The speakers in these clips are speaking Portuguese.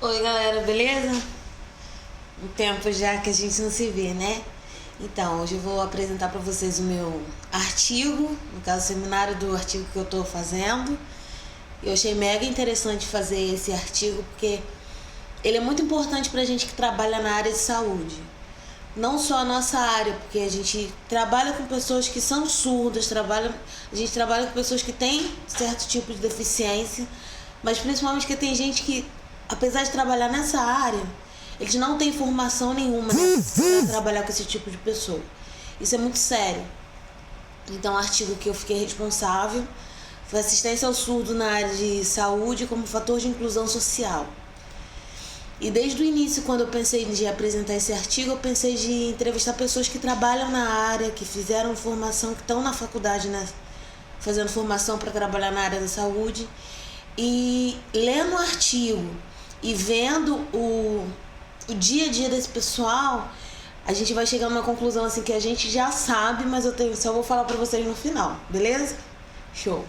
Oi galera, beleza? Um tempo já que a gente não se vê, né? Então, hoje eu vou apresentar para vocês o meu artigo, no caso, o seminário do artigo que eu tô fazendo. Eu achei mega interessante fazer esse artigo porque ele é muito importante pra gente que trabalha na área de saúde. Não só a nossa área, porque a gente trabalha com pessoas que são surdas, a gente trabalha com pessoas que têm certo tipo de deficiência, mas principalmente que tem gente que, apesar de trabalhar nessa área, eles não têm formação nenhuma, né, para trabalhar com esse tipo de pessoa. Isso é muito sério. Então, o artigo que eu fiquei responsável foi assistência ao surdo na área de saúde como fator de inclusão social. E desde o início, quando eu pensei de apresentar esse artigo, eu pensei de entrevistar pessoas que trabalham na área, que fizeram formação, que estão na faculdade, né, fazendo formação para trabalhar na área da saúde. E lendo o artigo e vendo o dia a dia desse pessoal, a gente vai chegar numa conclusão assim que a gente já sabe, mas só vou falar para vocês no final, beleza? Show!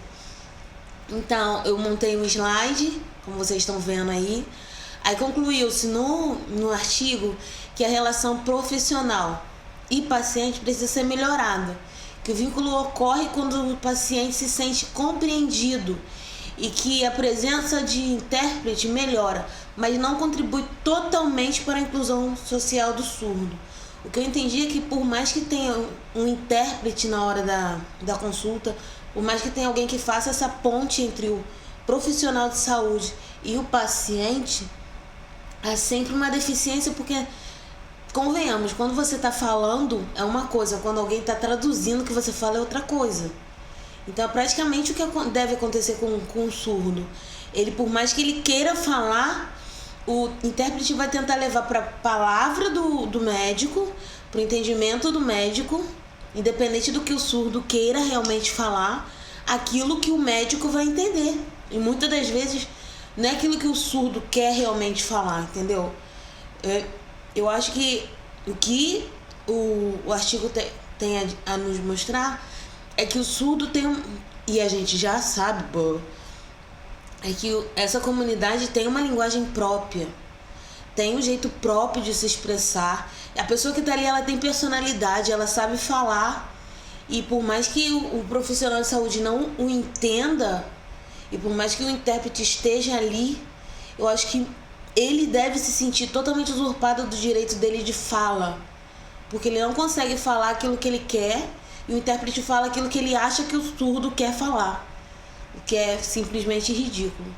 Então, eu montei um slide, como vocês estão vendo aí. Aí concluiu-se no artigo que a relação profissional e paciente precisa ser melhorada, que o vínculo ocorre quando o paciente se sente compreendido e que a presença de intérprete melhora, mas não contribui totalmente para a inclusão social do surdo. O que eu entendi é que por mais que tenha um intérprete na hora da consulta, por mais que tenha alguém que faça essa ponte entre o profissional de saúde e o paciente, há sempre uma deficiência, porque, convenhamos, quando você está falando é uma coisa, quando alguém está traduzindo o que você fala é outra coisa. Então, é praticamente o que deve acontecer com o surdo. Ele, por mais que ele queira falar, o intérprete vai tentar levar para a palavra do médico, para o entendimento do médico, independente do que o surdo queira realmente falar, aquilo que o médico vai entender. E muitas das vezes não é aquilo que o surdo quer realmente falar, entendeu? Eu acho que o que o artigo tem a nos mostrar é que o surdo tem e a gente já sabe, é que essa comunidade tem uma linguagem própria, tem um jeito próprio de se expressar. A pessoa que tá ali, ela tem personalidade, ela sabe falar, e por mais que o profissional de saúde não o entenda, e por mais que o intérprete esteja ali, eu acho que ele deve se sentir totalmente usurpado do direito dele de fala, porque ele não consegue falar aquilo que ele quer, e o intérprete fala aquilo que ele acha que o surdo quer falar, o que é simplesmente ridículo.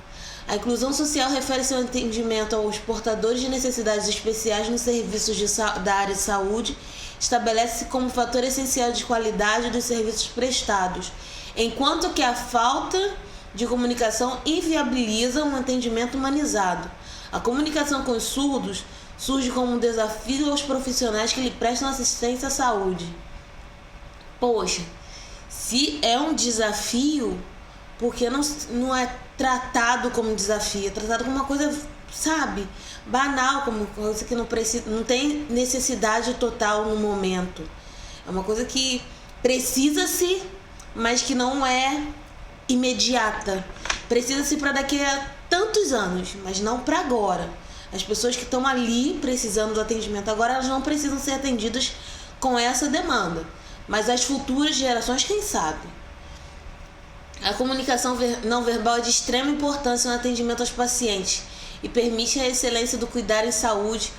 A inclusão social refere-se ao atendimento aos portadores de necessidades especiais nos serviços da área de saúde, estabelece-se como fator essencial de qualidade dos serviços prestados, enquanto que a falta de comunicação inviabiliza um atendimento humanizado. A comunicação com os surdos surge como um desafio aos profissionais que lhe prestam assistência à saúde. Poxa, se é um desafio, porque não é tratado como desafio, é tratado como uma coisa, sabe, banal, como coisa que não tem necessidade total no momento. É uma coisa que precisa-se, mas que não é imediata. Precisa-se para daqui a tantos anos, mas não para agora. As pessoas que estão ali precisando do atendimento agora, elas não precisam ser atendidas com essa demanda, mas as futuras gerações, quem sabe. A comunicação não verbal é de extrema importância no atendimento aos pacientes e permite a excelência do cuidado em saúde.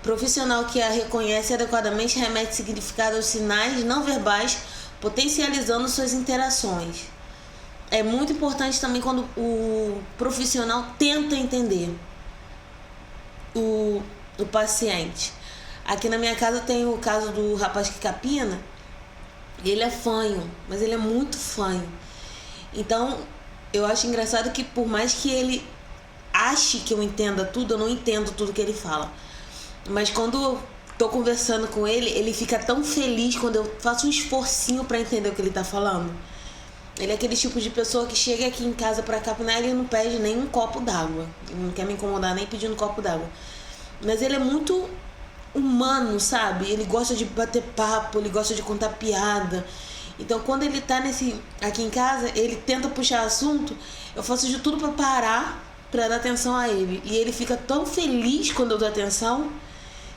Profissional que a reconhece adequadamente remete significado aos sinais não verbais, potencializando suas interações. É muito importante também quando o profissional tenta entender o paciente. Aqui na minha casa tem o caso do rapaz que capina, e ele é fanho, mas ele é muito fanho. Então, eu acho engraçado que por mais que ele ache que eu entenda tudo, eu não entendo tudo que ele fala. Mas quando eu tô conversando com ele, ele fica tão feliz quando eu faço um esforcinho para entender o que ele tá falando. Ele é aquele tipo de pessoa que chega aqui em casa pra capinar e ele não pede nem um copo d'água. Ele não quer me incomodar nem pedindo um copo d'água. Mas ele é muito humano, sabe? Ele gosta de bater papo, ele gosta de contar piada. Então, quando ele tá aqui em casa, ele tenta puxar assunto, eu faço de tudo pra parar pra dar atenção a ele. E ele fica tão feliz quando eu dou atenção,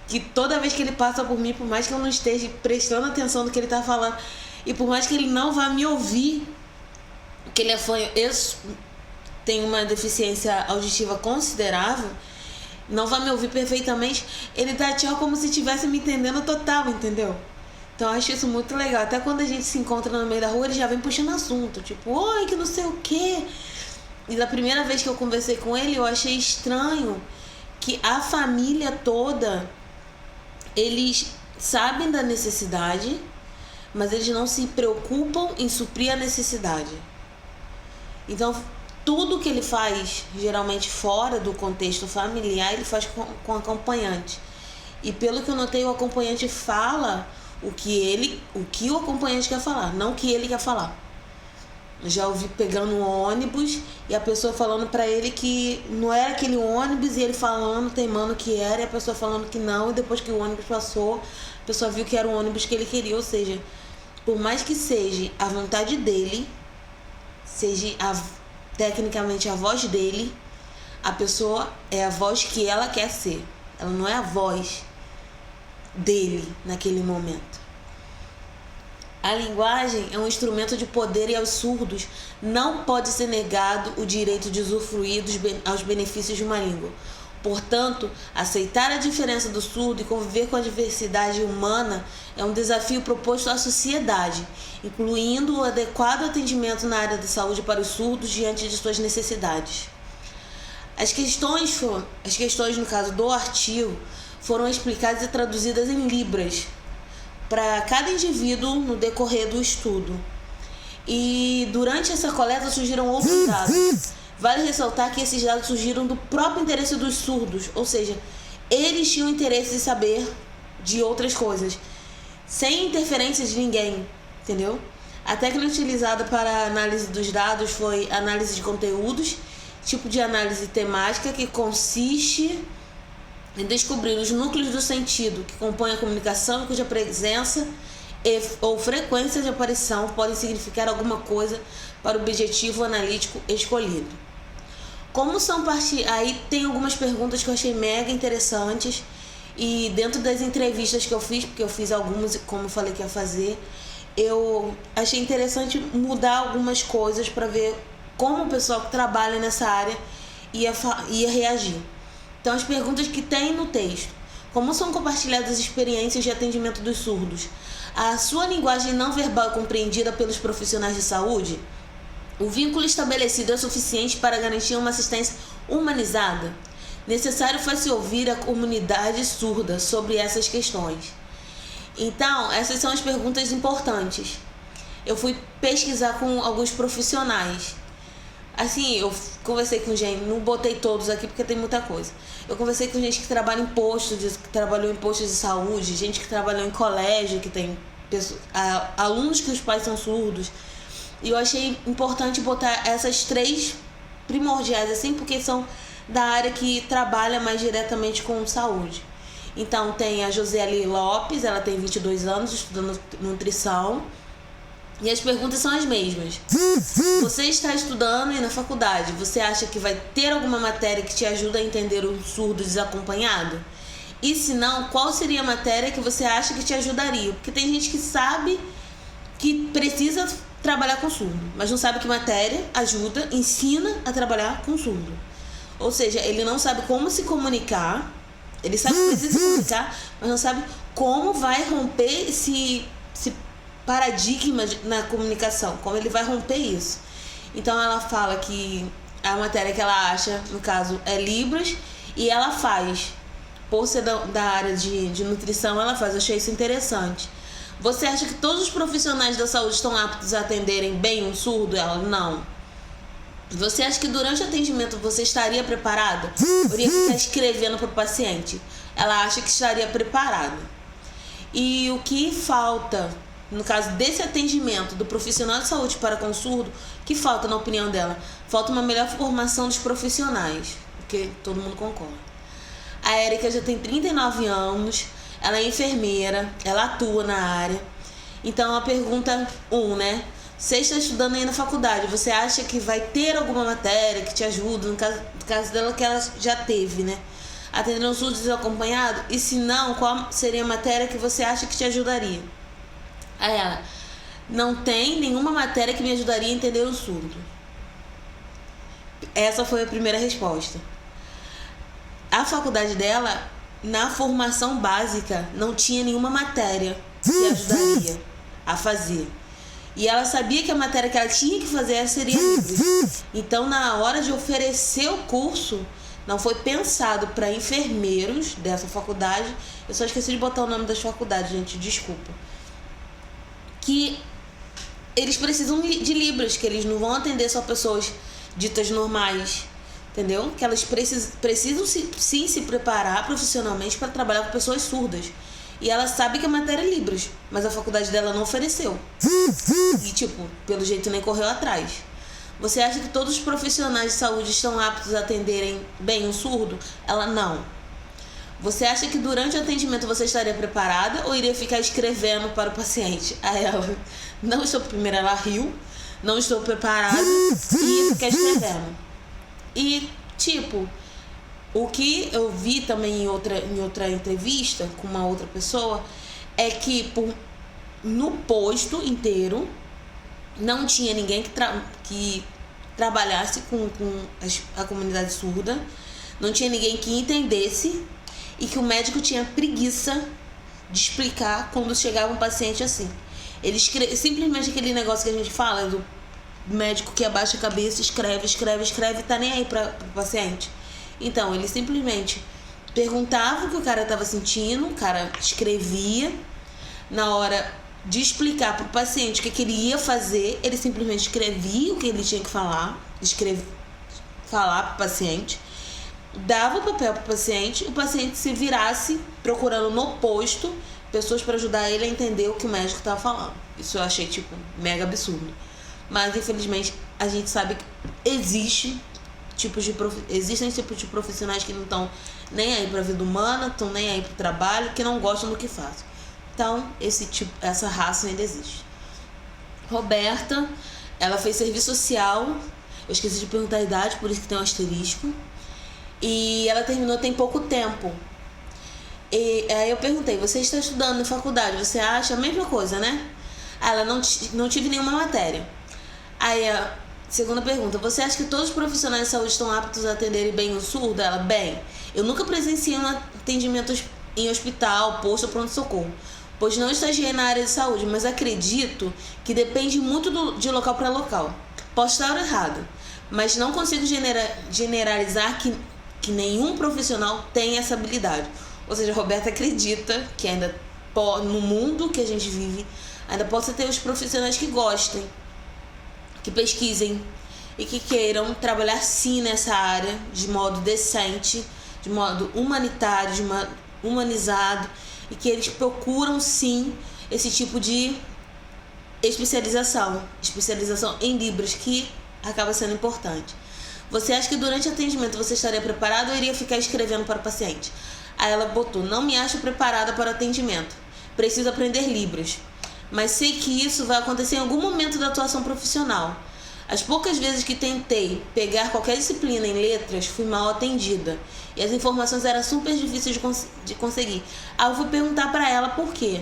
que toda vez que ele passa por mim, por mais que eu não esteja prestando atenção no que ele tá falando, e por mais que ele não vá me ouvir, que ele é fã, tem uma deficiência auditiva considerável, não vai me ouvir perfeitamente, ele dá tchau como se estivesse me entendendo total, entendeu? Então eu acho isso muito legal. Até quando a gente se encontra no meio da rua, ele já vem puxando assunto, tipo, oi, que não sei o quê. E da primeira vez que eu conversei com ele, eu achei estranho que a família toda, eles sabem da necessidade, mas eles não se preocupam em suprir a necessidade. Então, tudo que ele faz, geralmente fora do contexto familiar, ele faz com acompanhante. E pelo que eu notei, o acompanhante fala o que o acompanhante quer falar, não o que ele quer falar. Já ouvi pegando um ônibus e a pessoa falando pra ele que não era aquele ônibus, e ele falando, teimando que era, e a pessoa falando que não, e depois que o ônibus passou, a pessoa viu que era o ônibus que ele queria. Ou seja, por mais que seja a vontade dele, seja tecnicamente a voz dele, a pessoa é a voz que ela quer ser. Ela não é a voz dele naquele momento. A linguagem é um instrumento de poder e aos surdos não pode ser negado o direito de usufruir aos benefícios de uma língua. Portanto, aceitar a diferença do surdo e conviver com a diversidade humana é um desafio proposto à sociedade, incluindo o adequado atendimento na área da saúde para os surdos diante de suas necessidades. As questões, no caso do artigo, foram explicadas e traduzidas em libras para cada indivíduo no decorrer do estudo. E durante essa coleta surgiram outros dados. Vale ressaltar que esses dados surgiram do próprio interesse dos surdos, ou seja, eles tinham interesse em saber de outras coisas, sem interferência de ninguém, entendeu? A técnica utilizada para a análise dos dados foi análise de conteúdos, tipo de análise temática que consiste em descobrir os núcleos do sentido que compõem a comunicação e cuja presença ou frequência de aparição podem significar alguma coisa para o objetivo analítico escolhido. Como são aí tem algumas perguntas que eu achei mega interessantes, e dentro das entrevistas que eu fiz, porque eu fiz algumas, como eu falei que ia fazer, eu achei interessante mudar algumas coisas para ver como o pessoal que trabalha nessa área ia reagir. Então, as perguntas que tem no texto: como são compartilhadas as experiências de atendimento dos surdos? A sua linguagem não verbal é compreendida pelos profissionais de saúde? O vínculo estabelecido é suficiente para garantir uma assistência humanizada? Necessário faz-se ouvir a comunidade surda sobre essas questões. Então, essas são as perguntas importantes. Eu fui pesquisar com alguns profissionais. Assim, eu conversei com gente, não botei todos aqui porque tem muita coisa. Eu conversei com gente que trabalha em postos, que trabalhou em postos de saúde, gente que trabalhou em colégio, que tem alunos que os pais são surdos. E eu achei importante botar essas três primordiais, assim, porque são da área que trabalha mais diretamente com saúde. Então, tem a Josiele Lopes, ela tem 22 anos, estudando nutrição. E as perguntas são as mesmas. Você está estudando e na faculdade, você acha que vai ter alguma matéria que te ajuda a entender o surdo desacompanhado? E se não, qual seria a matéria que você acha que te ajudaria? Porque tem gente que sabe que precisa trabalhar com surdo, mas não sabe que matéria ajuda, ensina a trabalhar com surdo. Ou seja, ele não sabe como se comunicar, ele sabe que precisa se comunicar, mas não sabe como vai romper esse paradigma na comunicação, como ele vai romper isso. Então ela fala que a matéria que ela acha, no caso, é Libras, e ela faz, por ser da área de nutrição, ela faz. Eu achei isso interessante. Você acha que todos os profissionais da saúde estão aptos a atenderem bem um surdo? Ela, não. Você acha que durante o atendimento você estaria preparada? Eu iria ficar escrevendo para o paciente. Ela acha que estaria preparada. E o que falta, no caso desse atendimento do profissional de saúde para com surdo, o que falta na opinião dela? Falta uma melhor formação dos profissionais, porque todo mundo concorda. A Érica já tem 39 anos, ela é enfermeira, ela atua na área. Então a pergunta 1, né? você está estudando aí na faculdade, você acha que vai ter alguma matéria que te ajuda, no caso dela que ela já teve, né? Atendendo um surdo desacompanhado? E se não, qual seria a matéria que você acha que te ajudaria? Aí ela, não tem nenhuma matéria que me ajudaria a entender um surdo. Essa foi a primeira resposta. A faculdade dela, na formação básica, não tinha nenhuma matéria que ajudaria a fazer. E ela sabia que a matéria que ela tinha que fazer seria livros. Então, na hora de oferecer o curso, não foi pensado para enfermeiros dessa faculdade. Eu só esqueci de botar o nome das faculdades, gente, desculpa. Que eles precisam de libras, que eles não vão atender só pessoas ditas normais, entendeu? Que elas precisam sim se preparar profissionalmente para trabalhar com pessoas surdas. E ela sabe que a matéria é libras, mas a faculdade dela não ofereceu. E, pelo jeito nem correu atrás. Você acha que todos os profissionais de saúde estão aptos a atenderem bem um surdo? Ela, não. Você acha que durante o atendimento você estaria preparada ou iria ficar escrevendo para o paciente? Aí ela, não estou, primeiro ela riu, não estou preparada e ia ficar escrevendo. E, o que eu vi também em outra entrevista com uma outra pessoa é que no posto inteiro não tinha ninguém que trabalhasse com a comunidade surda, não tinha ninguém que entendesse e que o médico tinha preguiça de explicar quando chegava um paciente assim. Ele simplesmente aquele negócio que a gente fala do médico que abaixa a cabeça, escreve e tá nem aí para o paciente. Então, ele simplesmente perguntava o que o cara estava sentindo, o cara escrevia. Na hora de explicar para o paciente o que ele ia fazer, ele simplesmente escrevia o que ele tinha que falar, falar para o paciente, dava o papel para o paciente se virasse procurando no posto pessoas para ajudar ele a entender o que o médico estava falando. Isso eu achei, mega absurdo. Mas, infelizmente, a gente sabe que existem tipos de profissionais que não estão nem aí para a vida humana, estão nem aí para o trabalho, que não gostam do que fazem. Então, essa raça ainda existe. Roberta, ela fez serviço social, eu esqueci de perguntar a idade, por isso que tem um asterisco, e ela terminou tem pouco tempo. E aí eu perguntei, você está estudando na faculdade, você acha a mesma coisa, né? Ela, não tive nenhuma matéria. Aí a segunda pergunta, você acha que todos os profissionais de saúde estão aptos a atenderem bem o surdo? Ela, bem, eu nunca presenciei um atendimento em hospital, posto ou pronto-socorro, pois não estagiei na área de saúde, mas acredito que depende muito de local para local. Posso estar errado, mas não consigo generalizar que nenhum profissional tem essa habilidade. Ou seja, a Roberta acredita que ainda no mundo que a gente vive, ainda possa ter os profissionais que gostem, que pesquisem e que queiram trabalhar sim nessa área de modo decente, de modo humanitário, de modo humanizado, e que eles procuram sim esse tipo de especialização em Libras, que acaba sendo importante. Você acha que durante o atendimento você estaria preparado ou iria ficar escrevendo para o paciente? Aí ela botou, não me acho preparada para o atendimento, preciso aprender Libras, mas sei que isso vai acontecer em algum momento da atuação profissional. As poucas vezes que tentei pegar qualquer disciplina em letras, fui mal atendida. E as informações eram super difíceis de conseguir. Aí eu fui perguntar para ela por quê.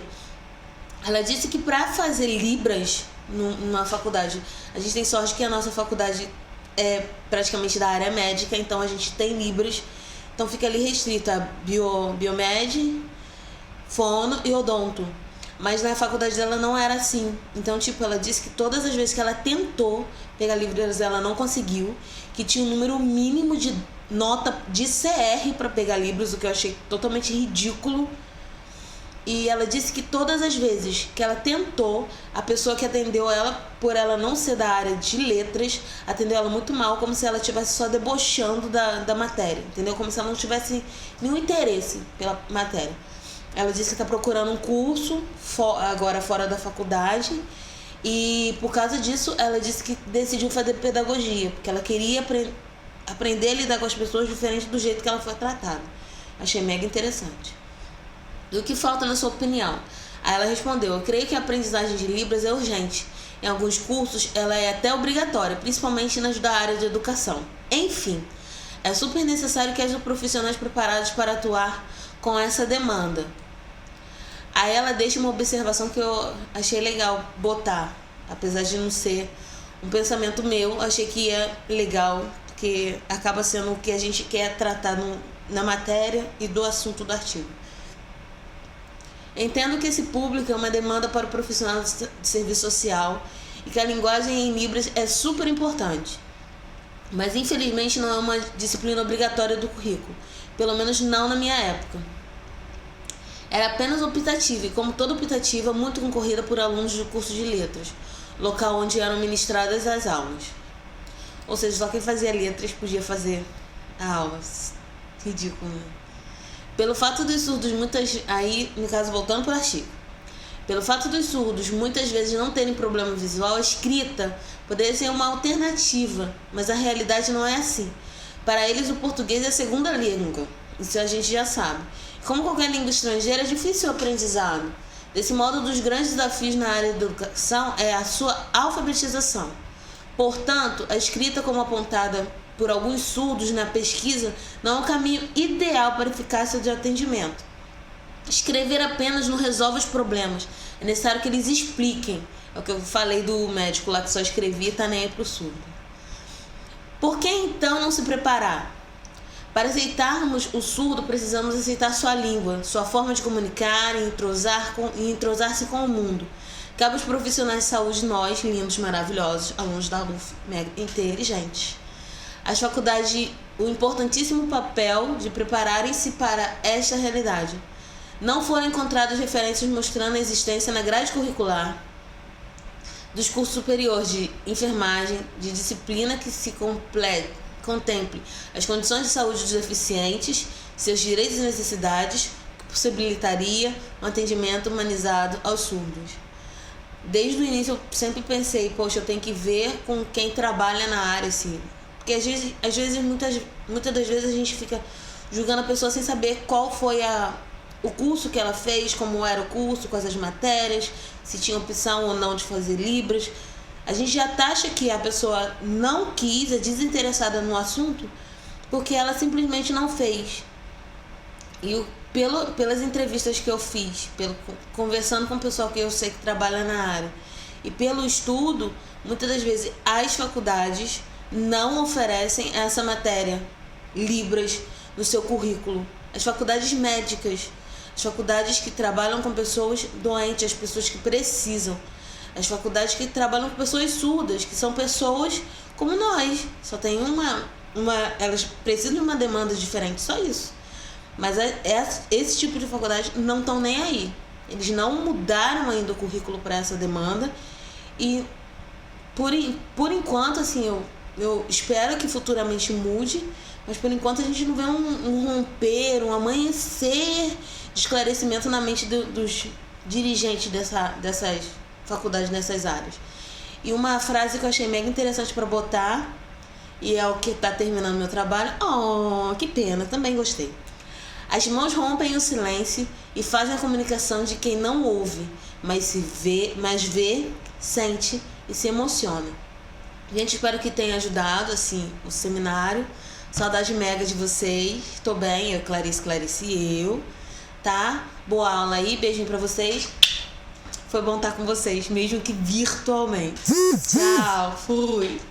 Ela disse que para fazer Libras numa faculdade, a gente tem sorte que a nossa faculdade é praticamente da área médica, então a gente tem Libras. Então fica ali restrita a biomed, fono e odonto. Mas na faculdade dela não era assim. Então, ela disse que todas as vezes que ela tentou pegar Libras, ela não conseguiu. Que tinha um número mínimo de nota de CR para pegar Libras, o que eu achei totalmente ridículo. E ela disse que todas as vezes que ela tentou, a pessoa que atendeu ela, por ela não ser da área de letras, atendeu ela muito mal, como se ela estivesse só debochando da matéria, entendeu? Como se ela não tivesse nenhum interesse pela matéria. Ela disse que está procurando um curso agora fora da faculdade, e por causa disso ela disse que decidiu fazer pedagogia, porque ela queria aprender a lidar com as pessoas diferente do jeito que ela foi tratada. Achei mega interessante. E o que falta na sua opinião? Aí ela respondeu, eu creio que a aprendizagem de Libras é urgente Em alguns cursos, ela é até obrigatória, principalmente nas da área de educação. Enfim, é super necessário que haja profissionais preparados para atuar com essa demanda. Aí ela deixa uma observação que eu achei legal botar, apesar de não ser um pensamento meu, achei que é legal, porque acaba sendo o que a gente quer tratar na matéria e do assunto do artigo. Entendo que esse público é uma demanda para o profissional de serviço social e que a linguagem em Libras é super importante, mas infelizmente não é uma disciplina obrigatória do currículo, pelo menos não na minha época. Era apenas optativa e, como toda optativa, muito concorrida por alunos do curso de letras, local onde eram ministradas as aulas. Ou seja, só quem fazia letras podia fazer a aula. Ridículo, né? Pelo fato dos surdos Aí, no caso, voltando para o artigo. Pelo fato dos surdos muitas vezes não terem problema visual, a escrita poderia ser uma alternativa, mas a realidade não é assim. Para eles, o português é a segunda língua. Isso a gente já sabe. Como qualquer língua estrangeira, é difícil o aprendizado. Desse modo, um dos grandes desafios na área da educação é a sua alfabetização. Portanto, a escrita, como apontada por alguns surdos na pesquisa, não é o caminho ideal para a eficácia de atendimento. Escrever apenas não resolve os problemas. É necessário que eles expliquem. É o que eu falei do médico lá que só escrevia e está nem aí para o surdo. Por que então não se preparar? Para aceitarmos o surdo, precisamos aceitar sua língua, sua forma de comunicar e entrosar-se com o mundo. Cabe aos profissionais de saúde, nós, lindos, maravilhosos, alunos da UF, mega inteligentes. As faculdades, o importantíssimo papel de prepararem-se para esta realidade. Não foram encontradas referências mostrando a existência na grade curricular dos cursos superiores de enfermagem, de disciplina que se contemple as condições de saúde dos deficientes, seus direitos e necessidades, que possibilitaria um atendimento humanizado aos surdos. Desde o início eu sempre pensei, poxa, eu tenho que ver com quem trabalha na área, assim. Porque muitas das vezes a gente fica julgando a pessoa sem saber qual foi o curso que ela fez, como era o curso, quais as matérias, se tinha opção ou não de fazer Libras. A gente já taxa que a pessoa não quis, é desinteressada no assunto, porque ela simplesmente não fez. E pelas entrevistas que eu fiz, conversando com o pessoal que eu sei que trabalha na área, e pelo estudo, muitas das vezes as faculdades não oferecem essa matéria, Libras, no seu currículo. As faculdades médicas, as faculdades que trabalham com pessoas doentes, as pessoas que precisam. As faculdades que trabalham com pessoas surdas, que são pessoas como nós. Só tem elas precisam de uma demanda diferente, só isso. Mas esse tipo de faculdade não estão nem aí. Eles não mudaram ainda o currículo para essa demanda. E por enquanto, assim, eu espero que futuramente mude, mas por enquanto a gente não vê um romper, um amanhecer de esclarecimento na mente dos dirigentes dessas faculdades nessas áreas. E uma frase que eu achei mega interessante para botar, e é o que está terminando meu trabalho. Oh, que pena, também gostei. As mãos rompem o silêncio e fazem a comunicação de quem não ouve, mas vê, sente e se emociona. Gente, espero que tenha ajudado, assim, o seminário. Saudade mega de vocês. Tô bem, eu, Clarice e eu, tá? Boa aula aí, beijinho pra vocês. Foi bom estar com vocês, mesmo que virtualmente. Tchau, fui!